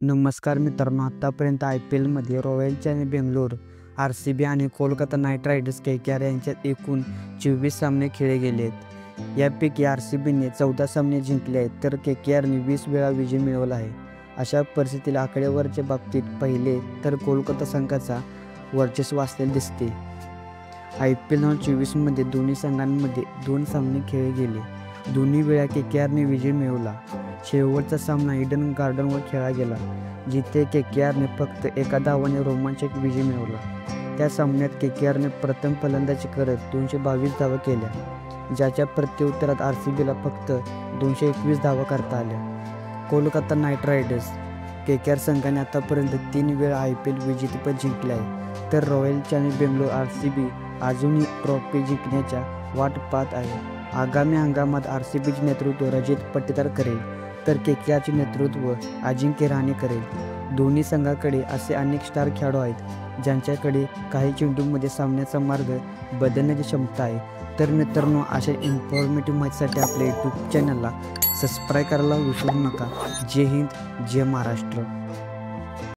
नमस्कार मित्रांनो, आत्तापर्यंत IPLमध्ये रॉयल चॅलेंजर्स बेंगलोर, RCB आणि कोलकाता नाईट रायडर्स KKR यांच्यात एकूण 24 सामने खेळले गेले आहेत. यापैकी RCBने 14 सामने जिंकले आहेत तर KKRने 20 वेळा विजय मिळवला आहे. अशा परिस्थितीला आकडेवारीच्या बाबतीत पाहिले तर कोलकाता संघाचा वर्चस्व असलेले दिसते. IPL 2024मध्ये दोन्ही संघांमध्ये 2 सामने खेळले गेले. दोन्ही वेळा KKRने विजय मिळवला. शेवटचा सामना ईडन गार्डनवर खेळला गेला, जिथे KKRने फक्त एका धावाने रोमांचक विजय मिळवला. त्या सामन्यात KKRने प्रथम फलंदाजी करत 222 धावा केल्या, ज्याच्या प्रत्युत्तरात RCBला फक्त 221 धावा करता आल्या. कोलकाता नाईट रायडर्स KKR संघाने आतापर्यंत 3 वेळा IPL विजेतेपद जिंकले आहे, तर रॉयल चॅलेंजर्स बेंगलोर RCB अजूनही ट्रॉफी जिंकण्याच्या वाट पाहत आहे. आगामी हंगामात RCBचे नेतृत्व रजत पाटीदार करेल, तर KKRचे नेतृत्व अजिंक्य रहाणे करेल. दोन्ही संघाकडे असे अनेक स्टार खेळाडू आहेत ज्यांच्याकडे काही चेंडूंमध्ये सामन्याचा मार्ग बदलण्याची क्षमता आहे. तर मित्रांनो, अशा इन्फॉर्मेटिव्ह माहितीसाठी आपल्या यूट्यूब चॅनलला सबस्क्राईब करायला विसरू नका. जय हिंद, जय महाराष्ट्र.